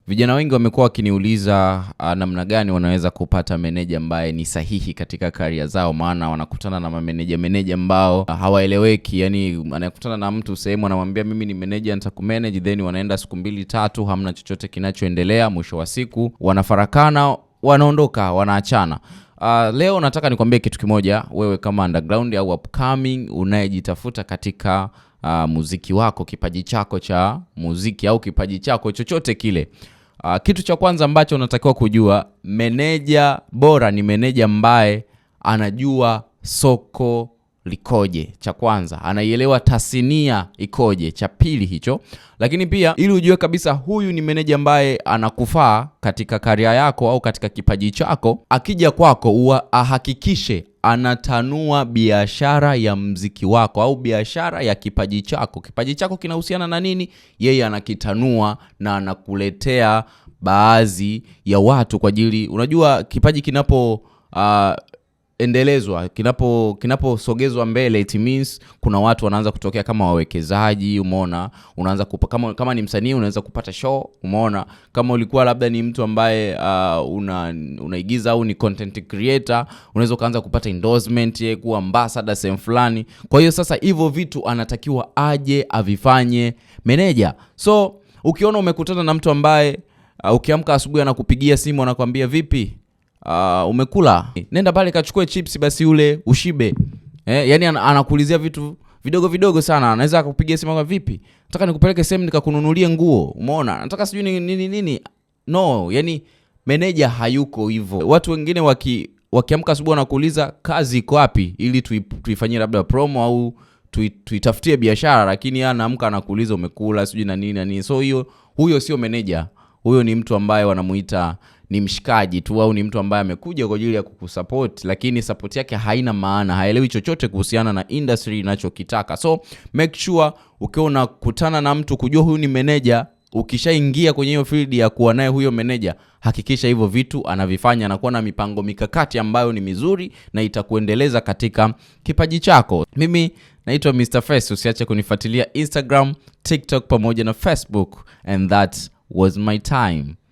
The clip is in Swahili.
Vijana wengi wamekuwa wakiniuliza namna gani wanaweza kupata meneja ambaye ni sahihi katika career zao, maana wanakutana na meneja ambao hawaeleweki. Yani anakutana na mtu sehemu anamwambia mimi ni meneja nitakumanage, then wanaenda siku 2-3 hamna chochote kinachoendelea, mwisho wa siku wanafarakana, wanaondoka, wanaachana. Leo nataka nikwambie kitu kimoja, wewe kama underground au upcoming unayejitafuta katika muziki wako, kipaji chako cha muziki au kipaji chako chochote kile. Kitu cha kwanza ambacho unatakiwa kujua, meneja bora ni meneja ambaye anajua soko likoje. Cha kwanza, anaielewa tasnia ikoje. Cha pili hicho. Lakini pia ili ujue kabisa huyu ni meneja ambaye anakufaa katika career yako au katika kipaji chako, akija kwako ahakikishe anatanua biashara ya mziki wako au biashara ya kipaji chako. Kipaji chako kinahusiana na nini? Yeye anakitanua na anakuletea baadhi ya watu kwa ajili, unajua kipaji kinapo endelezwa, kinaposogezwa mbele, it means kuna watu wanaanza kutokea kama wawekezaji, umeona? Unaanza kama ni msanii unaweza kupata show, umeona? Kama ulikuwa labda ni mtu ambaye unaigiza au ni content creator, unaweza kuanza kupata endorsement, kuwa ambassador sehemu fulani. Kwa hiyo sasa hivyo vitu anatakiwa aje avifanye meneja. So ukiona umekutana na mtu ambaye ukiamka asubuhi anakupigia simu anakuambia vipi, umekula? Nenda pale kachukue chips basi ule ushibe. Yani anakuulizia vitu vidogo sana. Anaweza kukupigia simu kwa vipi, nataka nikupeleke sehemu nikakununulie nguo, umeona? Nataka sijui nini. No, yani meneja hayuko hivyo. Watu wengine wakiamka asubuhi wanakuuliza kazi iko wapi ili tuifanyie labda promo au tuitafutie biashara, lakini yeye anaamka anakuuliza umekula sijui na nini. So huyo sio meneja. Huyo ni mtu ambaye wanamuita ni mshikaji tu, au ni mtu ambaye amekuja kwa ajili ya kukusupport, lakini support yake haina maana, haelewi chochote kuhusiana na industry inachokitaka. So make sure ukiwa unakutana na mtu kujua huyu ni meneja, ukishaingia kwenye hiyo field ya kuwa naye huyo meneja, hakikisha hivyo vitu anavifanya na kuwa na mipango mikakati ambayo ni mizuri na itakuendeleza katika kipaji chako. Mimi naitwa Mr. Fest, usiache kunifuatilia Instagram, TikTok pamoja na Facebook, and that was my time.